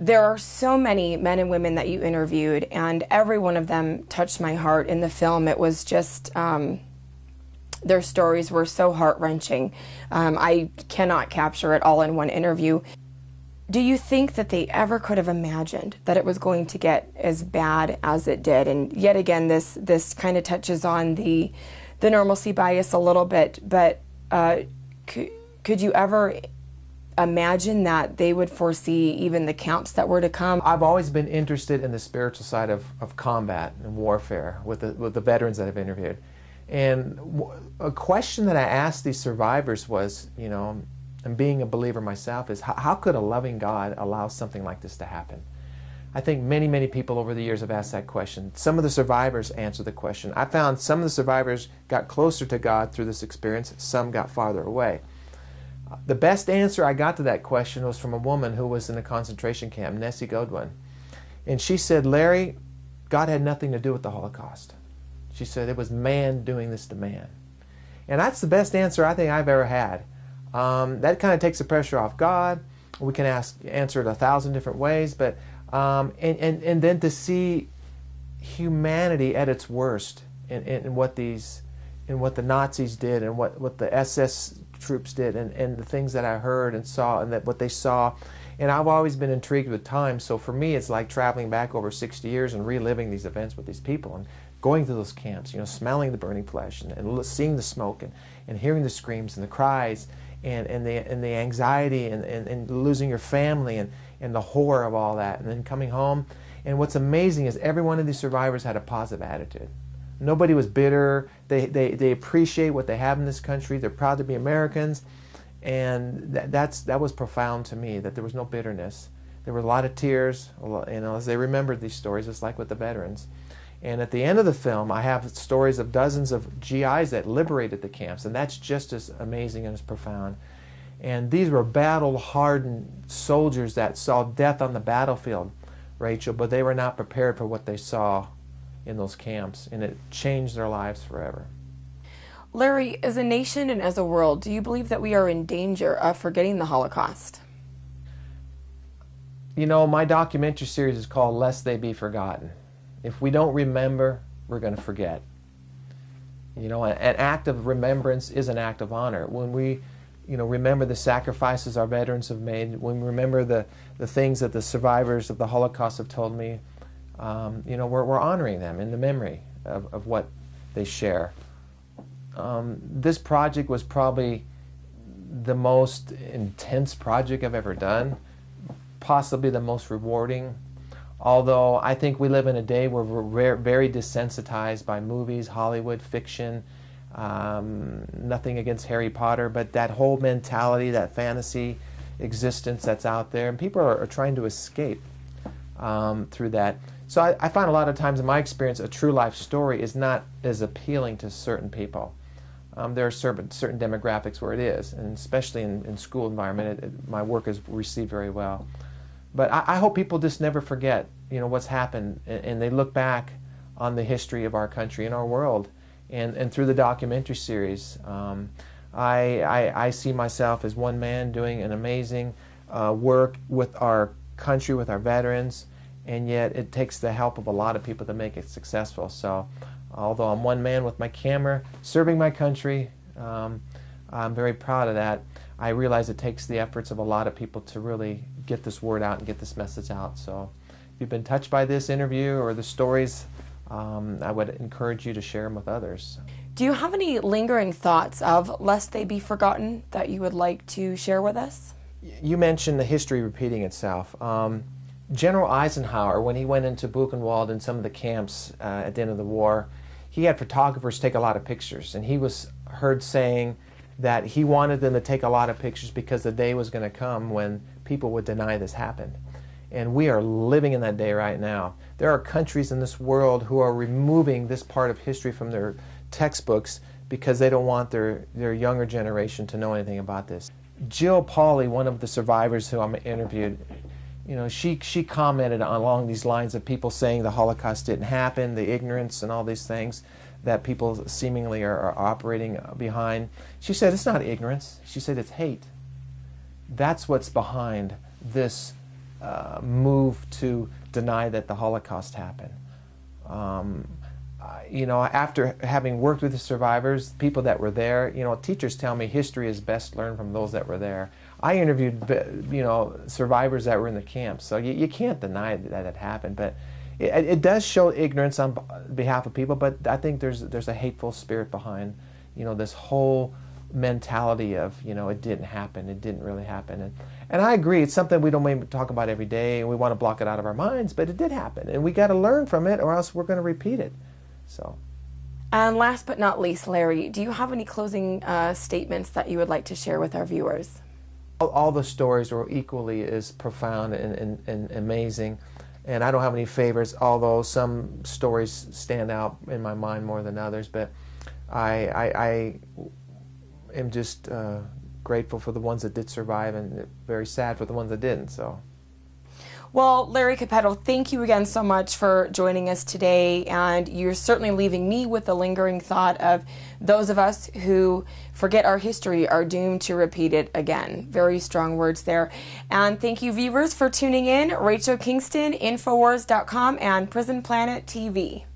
There are so many men and women that you interviewed, and every one of them touched my heart in the film. It was just, their stories were so heart-wrenching. I cannot capture it all in one interview. Do you think that they ever could have imagined that it was going to get as bad as it did? And yet again, this kind of touches on the normalcy bias a little bit, but could you ever imagine that they would foresee even the camps that were to come? I've always been interested in the spiritual side of combat and warfare with the veterans that I've interviewed. And a question that I asked these survivors was, you know, and being a believer myself, is how could a loving God allow something like this to happen? I think many, many people over the years have asked that question. Some of the survivors answered the question. I found some of the survivors got closer to God through this experience, some got farther away. The best answer I got to that question was from a woman who was in a concentration camp, Nessie Godwin. And she said, Larry, God had nothing to do with the Holocaust. She said it was man doing this to man. And that's the best answer I think I've ever had. That kind of takes the pressure off God. We can answer it 1,000 different ways, but and then to see humanity at its worst in what the Nazis did and what the SS troops did and the things that I heard and saw and what they saw. And I've always been intrigued with time, so for me it's like traveling back over 60 years and reliving these events with these people and going to those camps, you know, smelling the burning flesh and seeing the smoke and hearing the screams and the cries and the anxiety and losing your family and the horror of all that, and then coming home. And what's amazing is every one of these survivors had a positive attitude. Nobody was bitter. They appreciate what they have in this country. They're proud to be Americans. And that was profound to me, that there was no bitterness. There were a lot of tears, you know, as they remembered these stories, just like with the veterans. And at the end of the film, I have stories of dozens of GIs that liberated the camps, and that's just as amazing and as profound. And these were battle-hardened soldiers that saw death on the battlefield, Rachel, but they were not prepared for what they saw in those camps, and it changed their lives forever. Larry, as a nation and as a world, do you believe that we are in danger of forgetting the Holocaust? You know, my documentary series is called Lest They Be Forgotten. If we don't remember, we're going to forget. You know, an act of remembrance is an act of honor. When we, you know, remember the sacrifices our veterans have made, when we remember the things that the survivors of the Holocaust have told me, you know, we're honoring them in the memory of what they share. This project was probably the most intense project I've ever done, possibly the most rewarding. Although I think we live in a day where we're very desensitized by movies, Hollywood, fiction, nothing against Harry Potter, but that whole mentality, that fantasy existence that's out there, and people are trying to escape through that. So I find a lot of times in my experience a true life story is not as appealing to certain people. There are certain demographics where it is, and especially in school environment, my work is received very well. But I hope people just never forget, you know, what's happened, and they look back on the history of our country and our world. And through the documentary series, I see myself as one man doing an amazing work with our country, with our veterans, and yet it takes the help of a lot of people to make it successful. So although I'm one man with my camera serving my country, I'm very proud of that. I realize it takes the efforts of a lot of people to really get this word out and get this message out. So if you've been touched by this interview or the stories, I would encourage you to share them with others. Do you have any lingering thoughts of Lest They Be Forgotten that you would like to share with us? You mentioned the history repeating itself. General Eisenhower, when he went into Buchenwald and some of the camps at the end of the war, he had photographers take a lot of pictures, and he was heard saying that he wanted them to take a lot of pictures because the day was going to come when people would deny this happened. And we are living in that day right now. There are countries in this world who are removing this part of history from their textbooks because they don't want their younger generation to know anything about this. Jill Pauley, one of the survivors who I interviewed, you know, she commented along these lines of people saying the Holocaust didn't happen, the ignorance and all these things that people seemingly are operating behind. She said it's not ignorance. She said it's hate. That's what's behind this move to deny that the Holocaust happened. You know, after having worked with the survivors, people that were there, you know, teachers tell me history is best learned from those that were there. I interviewed, you know, survivors that were in the camps, so you can't deny that it happened. But it does show ignorance on behalf of people. But I think there's a hateful spirit behind, you know, this whole mentality of, you know, it didn't happen, it didn't really happen. And I agree, it's something we don't maybe talk about every day, and we want to block it out of our minds, but it did happen, and we got to learn from it, or else we're going to repeat it. So. And last but not least, Larry, do you have any closing statements that you would like to share with our viewers? All the stories were equally as profound and amazing, and I don't have any favorites, although some stories stand out in my mind more than others. But I am just grateful for the ones that did survive, and very sad for the ones that didn't. So. Well, Larry Cappetto, thank you again so much for joining us today, and you're certainly leaving me with the lingering thought of those of us who forget our history are doomed to repeat it again. Very strong words there. And thank you, viewers, for tuning in. Rachel Kingston, Infowars.com, and Prison Planet TV.